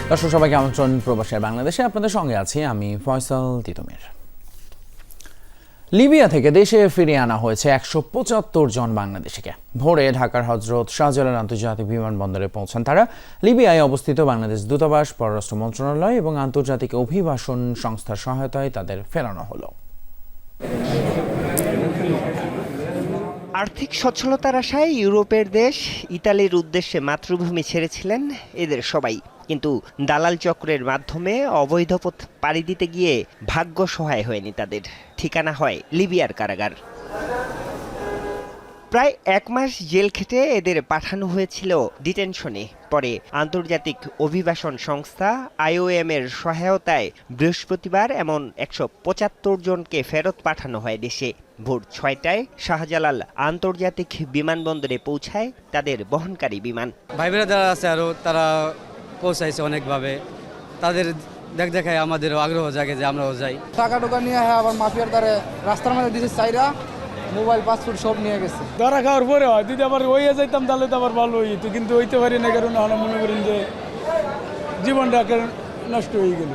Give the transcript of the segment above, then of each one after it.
দর্শক সবাইকে আমন্ত্রণ প্রবাসী বাংলাদেশে, আপনাদের সঙ্গে আছি আমি ফয়সাল তিতুমির। লিবিয়া থেকে দেশে ফিরিয়ে আনা হয়েছে 175 জন বাংলাদেশিকে। ভোরে ঢাকার হজরত শাহজালাল আন্তর্জাতিক বিমানবন্দরে পৌঁছান তারা। লিবিয়ায় অবস্থিত বাংলাদেশ দূতাবাস, পররাষ্ট্র মন্ত্রণালয় এবং আন্তর্জাতিক অভিবাসন সংস্থার সহায়তায় তাদের ফেরানো হলো। আর্থিক সচ্ছলতার আশায় ইউরোপের দেশ ইতালির উদ্দেশ্যে মাতৃভূমি ছেড়েছিলেন এদের সবাই, কিন্তু দালাল চক্রের মাধ্যমে অবৈধ পথ পাড়ি দিতে গিয়ে ভাগ্য সহায় হয়নি তাদের। ঠিকানা হয় লিবিয়ার কারাগার। প্রায় 1 মাস জেল খেটে এদের পাঠানো হয়েছিল ডিটেনশনে। পরে আন্তর্জাতিক অভিবাসন সংস্থা IOM এর সহায়তায় বৃহস্পতিবার এমন 175 জনকে ফেরত পাঠানো হয় দেশে। ভোর 6টায় শাহজালাল আন্তর্জাতিক বিমানবন্দরে পৌঁছায় তাদের বহনকারী বিমান। ভাইবেরা যারা আছে আরও তারা পৌঁছাইছে অনেকভাবে, তাদের দেখায় আমাদেরও আগ্রহ জাগে যে আমরাও যাই। টাকা টোকা নিয়ে আবার মাফিয়ার দ্বারে রাস্তার মধ্যে দিছে চাইরা, মোবাইল পাসপোর্ট সব নিয়ে গেছে। ধরা খাওয়ার পরে হয় যদি আবার হইয়া যাইতাম তাহলে তো আবার ভালো হইতো, কিন্তু হইতে পারি না, কারণ আমরা মনে করেন যে জীবনটা নষ্ট হয়ে গেল।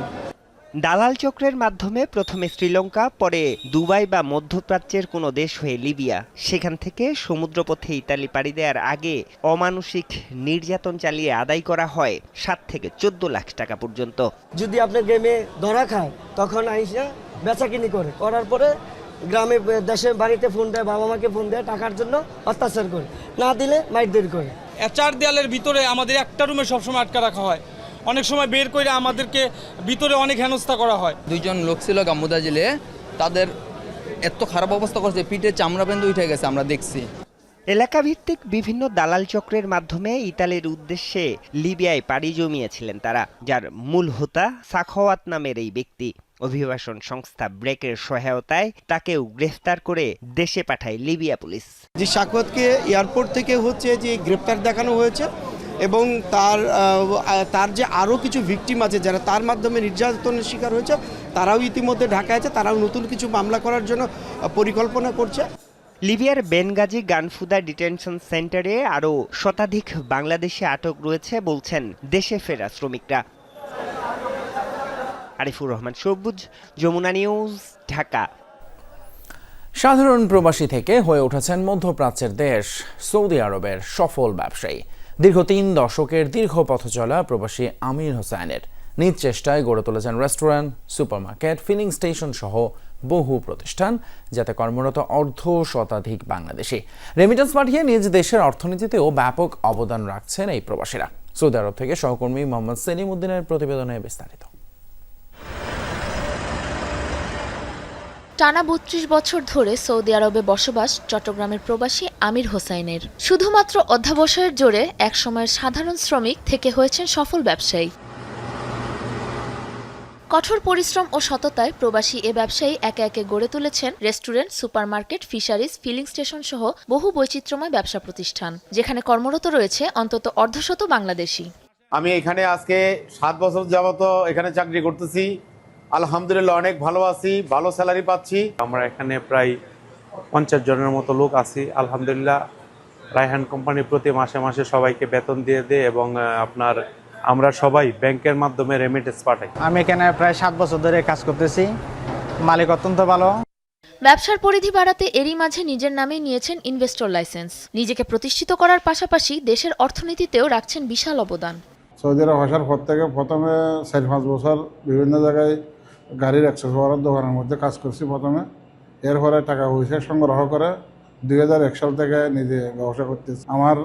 দালাল চক্রের মাধ্যমে প্রথমে শ্রীলঙ্কা, পরে দুবাই বা মধ্যপ্রাচ্যের কোনো দেশ হয়ে লিবিয়া, সেখান থেকে সমুদ্রপথে ইতালি পাড়ি দেওয়ার আগে অমানুষিক নির্যাতন চালিয়ে আদায় করা হয় 7 থেকে 14 লাখ টাকা পর্যন্ত। যদি আপনার গেমে ধরা খায় তখন আইসা বেচাকিনি করার পরে গ্রামে দেশে বাড়িতে ফোন দেয়, বাবা মাকে ফোন দেয়, টাকার জন্য অত্যাচার করে, না দিলে মাইরদের করে। 4 দেয়ালের ভিতরে আমাদের একটা রুমে সবসময় আটকা রাখা হয়, অনেক সময় বের করে আমাদেরকে ভিতরে অনেক হেনস্থা করা হয়। 2 জন লোক ছিল গাম্বুদা জেলে, তাদের এত খারাপ অবস্থা করছে, পিঠে চামড়া বেঁধে উঠে গেছে, আমরা দেখছি। এলাকা ভিত্তিক বিভিন্ন দালাল চক্রের মাধ্যমে ইতালির উদ্দেশ্যে লিবিয়ায় পাড়ি জমিয়েছিলেন তারা, যার মূল হোতা সাখাওয়াত নামের এই ব্যক্তি। অভিবাসন সংস্থা ব্রেকের সহায়তায় তাকেও গ্রেফতার করে দেশে পাঠায় লিবিয়া পুলিশ। যে সাখাওয়াতকে এয়ারপোর্ট থেকে যে গ্রেপ্তার দেখানো হয়েছে এবং তার যে আরও কিছু ভিকটিম আছে যারা তার মাধ্যমে নির্যাতনের শিকার হয়েছে, তারাও ইতিমধ্যে ঢাকায় আছে, তারাও নতুন কিছু মামলা করার জন্য পরিকল্পনা করছে। লিবিয়ার বেনগাজি গানফুদা ডিটেনশন সেন্টারে আরও শতাধিক বাংলাদেশি আটক রয়েছে বলছেন দেশে ফেরা শ্রমিকরা। আরিফুর রহমান সবুজ, যমুনা নিউজ, ঢাকা। সাধারণ প্রবাসী থেকে হয়ে উঠেছেন মধ্যপ্রাচ্যের দেশ সৌদি আরবের সফল ব্যবসায়ী। দীর্ঘ 3 দশকের দীর্ঘ পথ চলা প্রবাসী আমির হোসাইনের নিজ চেষ্টায় গড়ে তুলেছেন রেস্টুরেন্ট, সুপারমার্কেট, ফিলিং স্টেশন সহ বহু প্রতিষ্ঠান, যাতে কর্মরত 1/2 শতাধিক বাংলাদেশি। রেমিটেন্স পাঠিয়ে নিজ দেশের অর্থনীতিতেও ব্যাপক অবদান রাখছেন এই প্রবাসীরা। সৌদি আরব থেকে সহকর্মী মোহাম্মদ সেলিম উদ্দিনের প্রতিবেদনে বিস্তারিত। টানা 32 বছর ধরে সৌদি আরবে বসবাস চট্টগ্রামের প্রবাসী আমির হোসাইনের। শুধুমাত্র অধ্যাবসায়ের জোরে একসময়ের সাধারণ শ্রমিক থেকে হয়েছেন সফল ব্যবসায়ী। কঠোর পরিশ্রম ও সততায় প্রবাসী এ ব্যবসায়ী একে একে গড়ে তুলেছেন restaurant, supermarket, fisheries, filling station সহ বহু বৈচিত্র্যময় ব্যবসা প্রতিষ্ঠান, যেখানে কর্মরত রয়েছে অন্তত 1/2 বাংলাদেশি। আমি এখানে আজকে 7 বছর যাবত এখানে চাকরি করতেছি। আলহামদুলিল্লাহ অনেক ভালো আছি, ভালো স্যালারি পাচ্ছি। আমরা এখানে প্রায় 50 জনের মতো লোক আছি। আলহামদুলিল্লাহ রায়হান কোম্পানি প্রতি মাসে মাসে সবাইকে বেতন দিয়ে দেয় এবং আমরা সবাই ব্যাংকের মাধ্যমে রেমিটেন্স পাঠাই। আমি এখানে প্রায় 7 বছর ধরে কাজ করতেছি, মালিক অত্যন্ত ভালো। ব্যবসার পরিধি বাড়াতে এরই মাঝে নিজের নামে নিয়েছেন ইনভেস্টর লাইসেন্স। নিজেকে প্রতিষ্ঠিত করার পাশাপাশি দেশের অর্থনীতিতেও রাখছেন বিশাল অবদান। সৌদি আরব আসার পর থেকে প্রথমে 4-5 বছর বিভিন্ন জায়গায় গাড়ির অ্যাক্সেসরিজের দোকানের মধ্যে কাজ করছি প্রথমে। এরপরে টাকা পয়সা সংগ্রহ করে 2001 সাল থেকে নিজে ব্যবসা করতেছি। আমার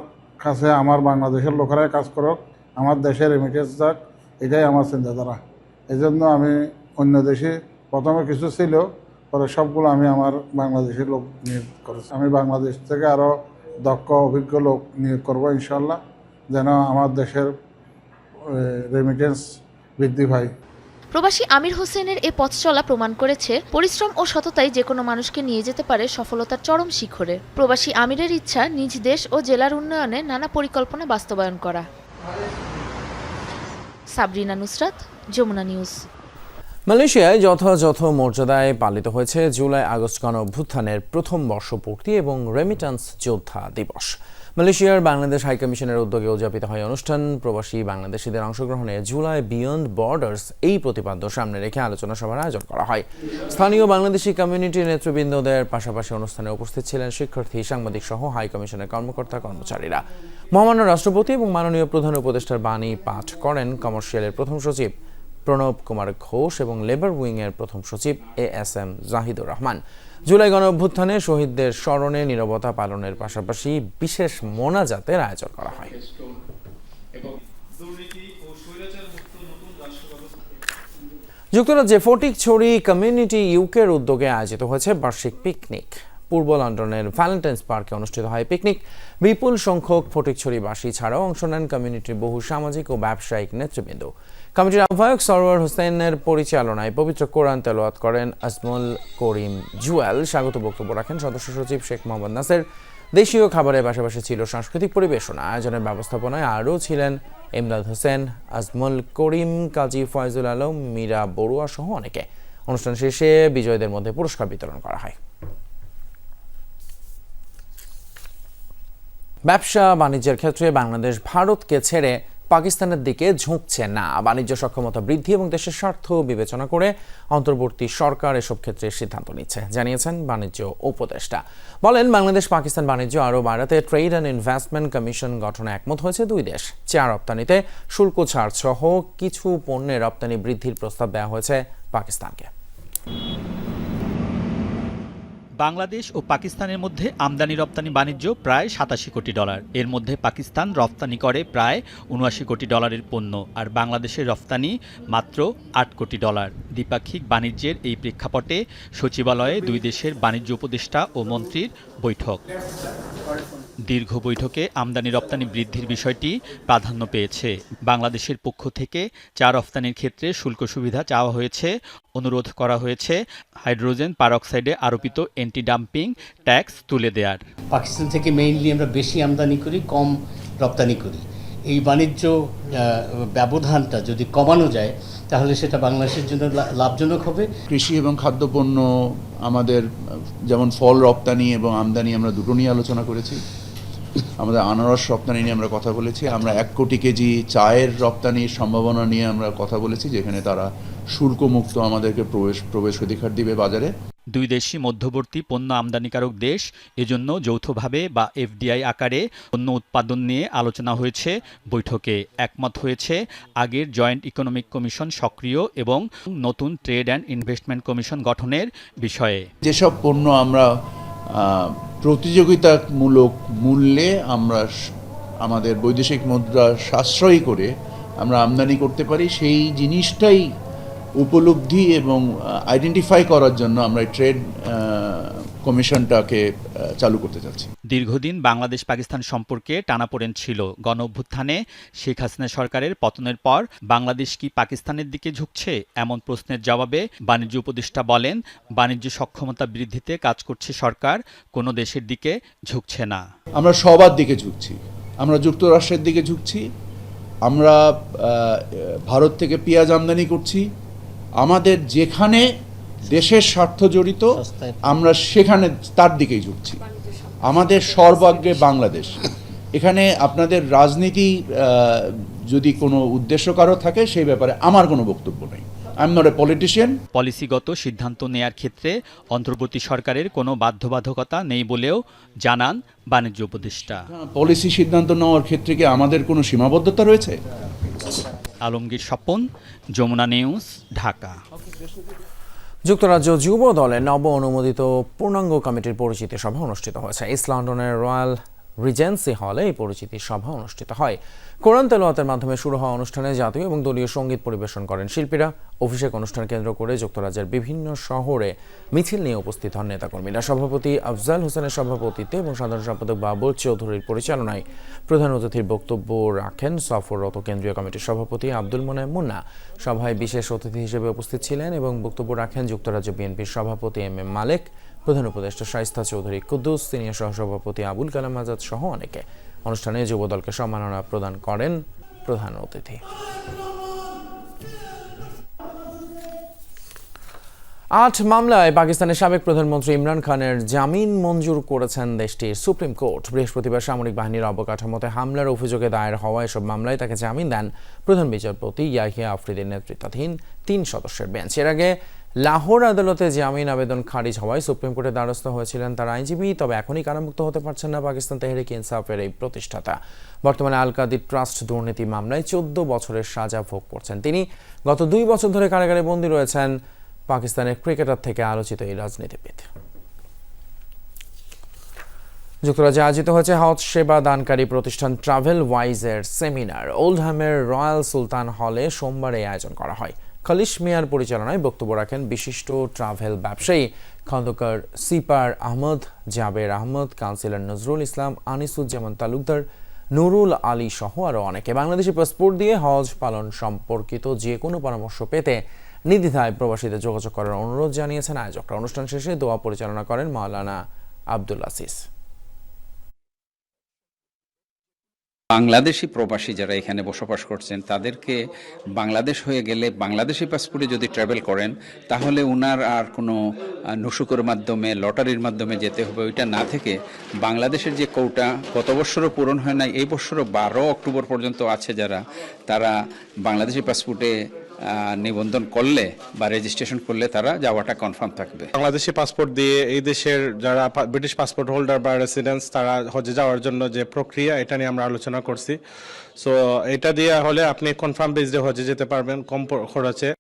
কাছে আমার বাংলাদেশের লোকেরাই কাজ করুক, আমার দেশের রেমিটেন্স যাক, এটাই আমার চিন্তাধারা। এই জন্য আমি অন্য দেশে প্রথমে কিছু ছিল, পরে সবগুলো আমি আমার বাংলাদেশের লোক নিয়োগ করেছি। আমি বাংলাদেশ থেকে আরও দক্ষ অভিজ্ঞ লোক নিয়োগ করবো ইনশাল্লাহ, যেন আমার দেশের রেমিটেন্স বৃদ্ধি পায়। প্রবাসী আমির হোসেনের এ পথ চলা প্রমাণ করেছে পরিশ্রম ও সততাই যে কোনো মানুষকে নিয়ে যেতে পারে সফলতার চরম শিখরে। প্রবাসী আমিরের ইচ্ছা নিজ দেশ ও জেলার উন্নয়নে নানা পরিকল্পনা বাস্তবায়ন করা। সাবরিনা নুসরাত, যমুনা নিউজ। মালয়েশিয়ায় যথাযথ মর্যাদায় পালিত হয়েছে জুলাই আগস্ট গণ অভ্যুত্থানের প্রথম বর্ষপূর্তি এবং রেমিটান্স যোদ্ধা দিবস। মালয়েশিয়ার বাংলাদেশ হাইকমিশনের উদ্যোগে উদযাপিত হয় অনুষ্ঠান। প্রবাসী বাংলাদেশিদের অংশগ্রহণে জুলাই বিয়ন্ড বর্ডার্স এই প্রতিপাদ্য সামনে রেখে আলোচনা সভার আয়োজন করা হয়। স্থানীয় বাংলাদেশি কমিউনিটির নেতৃবৃন্দদের পাশাপাশি অনুষ্ঠানে উপস্থিত ছিলেন শিক্ষার্থী, সাংবাদিক সহ হাইকমিশনের কর্মকর্তা কর্মচারীরা। মহামান্য রাষ্ট্রপতি এবং মাননীয় প্রধান উপদেষ্টার বাণী পাঠ করেন কমার্শিয়ালের প্রথম সচিব প্রণব কুমার ঘোষ এবং লেবার উইংয়ের প্রথম সচিব ASM জাহিদুর রহমান। জুলাই গণ অভ্যুত্থানে শহীদদের স্মরণে নীরবতা পালনের পাশাপাশি বিশেষ মোনাজাতের আয়োজন করা হয়। যুক্তরাজ্যে ফটিকছড়ি কমিউনিটি ইউকের উদ্যোগে আয়োজিত হয়েছে বার্ষিক পিকনিক। পূর্ব লন্ডনের ভ্যালেন্টাইন্স পার্কে অনুষ্ঠিত হয় পিকনিক। বিপুল সংখ্যক ফটিকছড়িবাসী ছাড়াও অংশ নেন কমিউনিটির বহু সামাজিক ও ব্যবসায়িক নেতৃবৃন্দ। কমিটির আহ্বায়ক সরওয়ার হোসেনের পরিচালনায় পবিত্র কোরআন তেলাওয়াত করেন আজমল করিম জুয়েল। স্বাগত বক্তব্য রাখেন সদস্য সচিব শেখ মোহাম্মদ নাসের। দেশীয় খাবারের পাশাপাশি ছিল সাংস্কৃতিক পরিবেশনা। আয়োজনের ব্যবস্থাপনায় আরও ছিলেন ইমদাদ হোসেন, আজমল করিম, কাজী ফয়জুল আলম, মীরা বড়ুয়া সহ অনেকে। অনুষ্ঠান শেষে বিজয়ীদের মধ্যে পুরস্কার বিতরণ করা হয়। ব্যবসা বাণিজ্যের ক্ষেত্রে বাংলাদেশ ভারতকে ছেড়ে পাকিস্তানের দিকে ঝুঁকছে না। বাণিজ্য সক্ষমতা বৃদ্ধি এবং দেশের স্বার্থ বিবেচনা করে অন্তর্বর্তী সরকার এসব ক্ষেত্রে সিদ্ধান্ত নিচ্ছে, জানিয়েছেন বাণিজ্য উপদেষ্টা। বলেন, বাংলাদেশ পাকিস্তান বাণিজ্য আরও বাড়াতে ট্রেড অ্যান্ড ইনভেস্টমেন্ট কমিশন গঠনে একমত হয়েছে দুই দেশ। চা রপ্তানিতে শুল্ক ছাড় সহ কিছু পণ্যের রপ্তানি বৃদ্ধির প্রস্তাব দেওয়া হয়েছে পাকিস্তানকে। বাংলাদেশ ও পাকিস্তানের মধ্যে আমদানি রপ্তানি বাণিজ্য প্রায় 87 কোটি ডলার। এর মধ্যে পাকিস্তান রপ্তানি করে প্রায় 79 কোটি ডলারের পণ্য, আর বাংলাদেশের রপ্তানি মাত্র 8 কোটি ডলার। দ্বিপাক্ষিক বাণিজ্যের এই প্রেক্ষাপটে সচিবালয়ে দুই দেশের বাণিজ্য উপদেষ্টা ও মন্ত্রীর বৈঠক। দীর্ঘ বৈঠকে আমদানি রপ্তানি বৃদ্ধির বিষয়টি প্রাধান্য পেয়েছে। বাংলাদেশের পক্ষ থেকে চা রপ্তানির ক্ষেত্রে শুল্ক সুবিধা চাওয়া হয়েছে। অনুরোধ করা হয়েছে হাইড্রোজেন পারঅক্সাইডে আরোপিত অ্যান্টি ডাম্পিং ট্যাক্স তুলে দেওয়ার। পাকিস্তান থেকে মেইনলি আমরা বেশি আমদানি করি, কম রপ্তানি করি। এই বাণিজ্য ব্যবধানটা যদি কমানো যায় তাহলে সেটা বাংলাদেশের জন্য লাভজনক হবে। কৃষি এবং খাদ্যপণ্য আমাদের যেমন ফল রপ্তানি এবং আমদানি আমরা দুটো নিয়ে আলোচনা করেছি। আমাদের আনারস রপ্তানি নিয়ে আমরা কথা বলেছি। আমরা 1 কোটি কেজি চায়ের রপ্তানির সম্ভাবনা নিয়ে আমরা কথা বলেছি, যেখানে তারা শুল্কমুক্ত আমাদেরকে প্রবেশ অধিকার দিবে বাজারে। দুই দেশই মধ্যবর্তী পণ্য আমদানিকারক দেশ, এজন্য যৌথভাবে বা FDI আকারে পণ্য উৎপাদন নিয়ে আলোচনা হয়েছে। বৈঠকে একমত হয়েছে আগের জয়েন্ট ইকোনমিক কমিশন সক্রিয় এবং নতুন ট্রেড অ্যান্ড ইনভেস্টমেন্ট কমিশন গঠনের বিষয়ে। যেসব পণ্য আমরা প্রতিযোগিতামূলক মূল্যে আমরা আমাদের বৈদেশিক মুদ্রা সাশ্রয়ী করে আমরা আমদানি করতে পারি, সেই জিনিসটাই উপলব্ধি এবং আইডেন্টিফাই করার জন্য আমরা ট্রেড কমিশনটাকে চালু করতে যাচ্ছি। দীর্ঘদিন বাংলাদেশ পাকিস্তান সম্পর্কে টানাপোড়েন ছিল। গণ অভ্যুত্থানে শেখ হাসিনা সরকারের পতনের পর বাংলাদেশ কি পাকিস্তানের দিকে ঝুঁকছে? এমন প্রশ্নের জবাবে বাণিজ্য উপদেষ্টা বলেন, বাণিজ্য সক্ষমতা বৃদ্ধিতে কাজ করছে সরকার, কোনো দেশের দিকে ঝুঁকছে না। আমরা সবার দিকে ঝুঁকছি। আমরা যুক্তরাষ্ট্রের দিকে ঝুঁকছি, আমরা ভারত থেকে পেঁয়াজ আমদানি করছি। আমাদের যেখানে দেশের স্বার্থ জড়িত আমরা সেখানে তার দিকেই ঝুঁকছি। আমাদের সর্বাগ্রে বাংলাদেশ। এখানে আপনাদের রাজনীতি যদি কোনো উদ্দেশ্য কারো থাকে সেই ব্যাপারে আমার কোনো বক্তব্য নেই। I am not a politician. পলিসিগত সিদ্ধান্ত নেয়ার ক্ষেত্রে অন্তর্বর্তী সরকারের কোনো বাধ্যবাধকতা নেই বলেও জানান বাণিজ্য উপদেষ্টা। পলিসি সিদ্ধান্ত নেওয়ার ক্ষেত্রে কি আমাদের কোনো সীমাবদ্ধতা রয়েছে? আলমগীর স্বপন, যমুনা নিউজ, ঢাকা। যুক্তরাজ্য যুব দলের নব অনুমোদিত পূর্ণাঙ্গ কমিটির পরিচিতি সভা অনুষ্ঠিত হয়েছে। ইস্ট লন্ডনের রয়্যাল রিজেন্সি হলে এই পরিচিতি সভা অনুষ্ঠিত হয়। কোরআন তেলাওয়াতের মাধ্যমে শুরু হওয়া অনুষ্ঠানে জাতীয় এবং দলীয় সঙ্গীত পরিবেশন করেন শিল্পীরা। অভিষেক অনুষ্ঠান কেন্দ্র করে যুক্তরাজ্যের বিভিন্ন শহরে মিছিল নিয়ে উপস্থিত হন নেতাকর্মীরা। সভাপতি আফজাল হোসেনের সভাপতিত্বে এবং সাধারণ সম্পাদক বাবুল চৌধুরীর পরিচালনায় প্রধান অতিথির বক্তব্য রাখেন সফররত কেন্দ্রীয় কমিটির সভাপতি আব্দুল মোনায়েম মুন্না। সভায় বিশেষ অতিথি হিসেবে উপস্থিত ছিলেন এবং বক্তব্য রাখেন যুক্তরাজ্য বিএনপির সভাপতি MM মালেক, প্রধান উপদেষ্টা শাইস্তা চৌধুরী কুদ্দুস, সিনিয়র সহসভাপতি আবুল কালাম আজাদ সহ অনেকে। অনুষ্ঠানে যুবদলকে সম্মাননা প্রদান করেন প্রধান অতিথি। 8 মামলায় পাকিস্তানের সাবেক প্রধানমন্ত্রী ইমরান খানের জামিন মঞ্জুর করেছেন দেশটির সুপ্রিম কোর্ট। বৃহস্পতিবার সামরিক বাহিনীর অবকাঠামোতে হামলার অভিযোগে দায়ের হওয়া এসব মামলায় তাকে জামিন দেন প্রধান বিচারপতি ইয়াহিয়া আফ্রিদির নেতৃত্বাধীন 3 সদস্যের বেঞ্চ। এর আগে লাহোর আদালতে জামিন আবেদন খারিজ হওয়ায় সুপ্রিম কোর্টের দ্বারস্থ হয়েছিলেন তার আইনজীবী। তবে এখনই কারামুক্ত হতে পারছেন না পাকিস্তান তেহরিক ইনসাফের এই প্রতিষ্ঠাতা। বর্তমানে আল কাদির ট্রাস্ট দুর্নীতি মামলায় 14 বছরের সাজা ভোগ করছেন তিনি। গত 2 বছর ধরে কারাগারে বন্দী রয়েছেন পাকিস্তানের ক্রিকেটার থেকে আলোচিত এই রাজনীতিবিদ। যুক্তরাজ্যে আয়োজিত হয়েছে হজ সেবা দানকারী প্রতিষ্ঠান ট্রাভেল ওয়াইজের সেমিনার। ওল্ডহ্যামের রয়্যাল সুলতান হলে সোমবার এই আয়োজন করা হয়। খলিশ মিয়ার পরিচালনায় বক্তব্য রাখেন বিশিষ্ট ট্রাভেল ব্যবসায়ী খন্দকার সিপার আহমদ, জাবের আহমদ, কাউন্সিলর নজরুল ইসলাম, আনিসুজ্জামান তালুকদার, নুরুল আলী সহ আরও অনেকে। বাংলাদেশি পাসপোর্ট দিয়ে হজ পালন সম্পর্কিত যে কোনো পরামর্শ পেতে নির্দ্বিধায় প্রবাসীদের যোগাযোগ করার অনুরোধ জানিয়েছেন আয়োজকরা। অনুষ্ঠান শেষে দোয়া পরিচালনা করেন মাওলানা আব্দুল আসিস। বাংলাদেশি প্রবাসী যারা এখানে বসবাস করছেন তাদেরকে বাংলাদেশ হয়ে গেলে বাংলাদেশি পাসপোর্টে যদি ট্রাভেল করেন তাহলে ওনার আর কোনো নুসুকের মাধ্যমে লটারির মাধ্যমে যেতে হবে ওইটা না থেকে বাংলাদেশের যে কোটা গত বছরও পূরণ হয় নাই, এই বছরও 12 অক্টোবর পর্যন্ত আছে যারা, তারা বাংলাদেশি পাসপোর্টে নিবন্ধন করলে বা রেজিস্ট্রেশন করলে তারা যাওয়াটা কনফার্ম থাকবে। বাংলাদেশি পাসপোর্ট দিয়ে এই দেশের যারা ব্রিটিশ পাসপোর্ট হোল্ডার বা রেসিডেন্স তারা হজে যাওয়ার জন্য যে প্রক্রিয়া, এটা নিয়ে আমরা আলোচনা করছি। সো এটা দিয়ে হলে আপনি কনফার্ম বেসডে হজে যেতে পারবেন কম খরচে।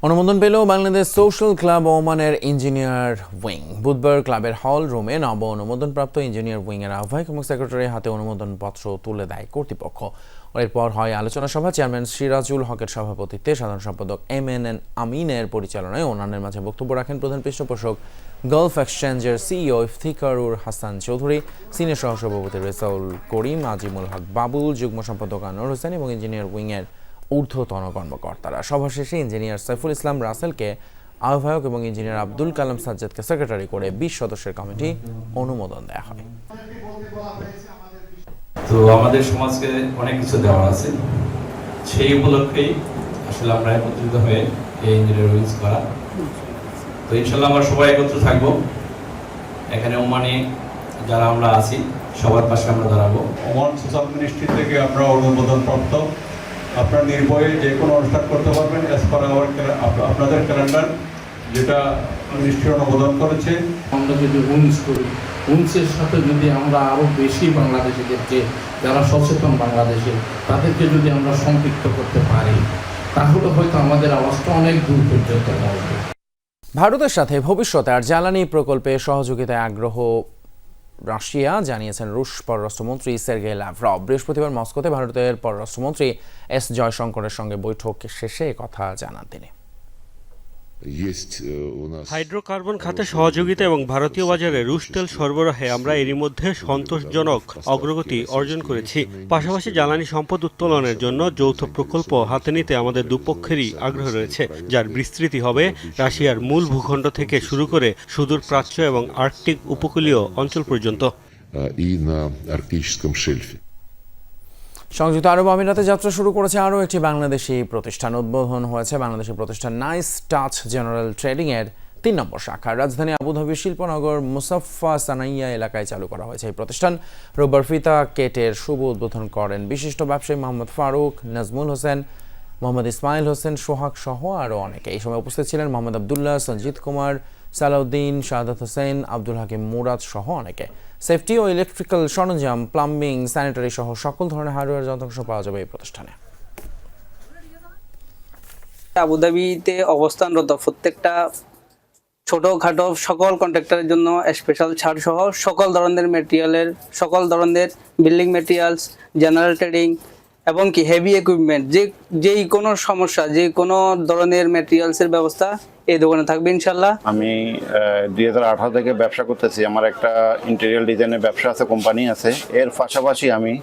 অনুমোদন পেল বাংলাদেশ সোশ্যাল ক্লাব ওমানের ইঞ্জিনিয়ার উইং। বুধবার ক্লাবের হল রুমে নব অনুমোদনপ্রাপ্ত ইঞ্জিনিয়ার উইং এর আহ্বায়ক এবং সেক্রেটারির হাতে অনুমোদনপত্র তুলে দেয় কর্তৃপক্ষ। এরপর হয় আলোচনা সভা। চেয়ারম্যান সিরাজুল হকের সভাপতিত্বে, সাধারণ সম্পাদক MNN আমিনের পরিচালনায় অন্যান্যের মাঝে বক্তব্য রাখেন প্রধান পৃষ্ঠপোষক গালফ এক্সচেঞ্জের সিইও ইফতিকারুর হাসান চৌধুরী, সিনিয়র সহসভাপতি রেজাউল করিম, আজিমুল হক বাবুল, যুগ্ম সম্পাদক আনোয়ার হোসেন এবং ইঞ্জিনিয়ার উইং এর ঊর্ধ্বতন কর্মকর্তারা। সভা শেষে ইঞ্জিনিয়ার সাইফুল ইসলাম রাসেলকে আহ্বায়ক এবং ইঞ্জিনিয়ার আব্দুল কালাম সাজ্জাদকে সেক্রেটারি করে 20 সদস্যের কমিটি অনুমোদন দেওয়া হয়। তো আমাদের সমাজকে অনেক কিছু দেওয়া আছে, সেই উপলক্ষেই আসলে আমরা একত্রিত হয়ে এই ইঞ্জিনিয়ার উইংস করা। তো ইনশাল্লাহ আমরা সবাই একত্র থাকবো। এখানে ওমানে যারা আমরা আছি সবার পাশে আমরা দাঁড়াবো। ওমান সোশ্যাল মিনিস্ট্রি থেকে আমরা অনুমোদন প্রাপ্ত, আপনারা নির্ভয়ে যে কোনো অনুষ্ঠান করতে পারবেন অ্যাজ পার আপনাদের ক্যালেন্ডার, যেটা মিনিস্ট্রি অনুমোদন করেছে। আমরা যদি উইংস করি, উইংসের সাথে যদি আমরা আরও বেশি বাংলাদেশিদেরকে, যারা সচেতন বাংলাদেশে, তাদেরকে যদি আমরা সম্পৃক্ত করতে পারি, তাহলে হয়তো আমাদের আওয়াজটা অনেক দূর পর্যন্ত পৌঁছবে। ভারতের সাথে ভবিষ্যতে আর জ্বালানি প্রকল্পে সহযোগিতায় আগ্রহ রাশিয়া, জানিয়েছেন রুশ পররাষ্ট্রমন্ত্রী সের্গেই লাভরভ। বৃহস্পতিবার মস্কোতে ভারতের পররাষ্ট্রমন্ত্রী এস জয়শঙ্করের সঙ্গে বৈঠক শেষে কথা জানান তিনি। হাইড্রোকার্বন খাতে সহযোগিতা এবং ভারতীয় বাজারে রুশ তেল সরবরাহে আমরা এরই মধ্যে সন্তোষজনক অগ্রগতি অর্জন করেছি। পাশাপাশি জ্বালানি সম্পদ উত্তোলনের জন্য যৌথ প্রকল্প হাতে নিতে আমাদের দুপক্ষেরই আগ্রহ রয়েছে, যার বিস্তৃতি হবে রাশিয়ার মূল ভূখণ্ড থেকে শুরু করে সুদূর প্রাচ্য এবং আর্কটিক উপকূলীয় অঞ্চল পর্যন্ত। সংযুক্ত আরব আমিরাতে যাত্রা শুরু করেছে আরও একটি বাংলাদেশি প্রতিষ্ঠান। উদ্বোধন হয়েছে বাংলাদেশি প্রতিষ্ঠান নাইস টাচ জেনারেল ট্রেডিং এর 3 নম্বর শাখা। রাজধানী আবুধাবির শিল্পনগর মুসাফফা সানাইয়া এলাকায় চালু করা হয়েছে এই প্রতিষ্ঠান। রোববার ফিতা কেটের শুভ উদ্বোধন করেন বিশিষ্ট ব্যবসায়ী মোহাম্মদ ফারুক, নাজমুল হোসেন, মোহাম্মদ ইসমাইল হোসেন সোহাগ সহ আরও অনেকে। এই সময় উপস্থিত ছিলেন মোহাম্মদ আবদুল্লাহ, সঞ্জিত কুমার, সালাউদ্দিন, শাহাদাত হোসেন, আব্দুল হাকিম মুরাদ সহ অনেকে। সেফটি ও ইলেকট্রিক্যাল সরঞ্জাম, প্লাম্বিং, স্যানিটারি সহ সকল ধরনের হার্ডওয়্যার যন্ত্রাংশ পাওয়া যাবে এই প্রতিষ্ঠানে। আবুধাবিতে অবস্থানরত প্রত্যেকটা ছোটখাটো সকল কন্ট্রাক্টরের জন্য স্পেশাল ছাড় সহ সকল ধরনের মেটেরিয়ালের, সকল ধরনের বিল্ডিং মেটেরিয়ালস, জেনারেল ট্রেডিং এবং কি হেভি ইকুইপমেন্ট, যেই কোনো সমস্যা, যে কোনো ধরনের মেটেরিয়ালসের ব্যবস্থা এই দোকানে থাকবে ইনশাল্লাহ। আমি 2018 থেকে ব্যবসা করতেছি। আমার একটা ইন্টেরিয়াল ডিজাইনের ব্যবসা আছে, কোম্পানি আছে। এর পাশাপাশি আমি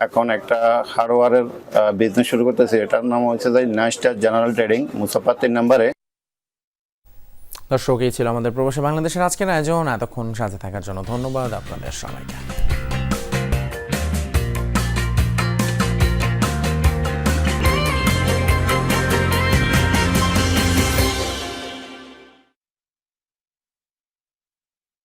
এখন একটা হার্ডওয়্যারের বিজনেস শুরু করতেছি। এটার নাম হচ্ছে নাইস টাচ জেনারেল ট্রেডিং, মুসাফা 3 নম্বরে। দর্শক, এই ছিল আমাদের প্রবাসী বাংলাদেশের আজকের আয়োজন। এতক্ষণ সাথে থাকার জন্য ধন্যবাদ আপনাদের সবাইকে।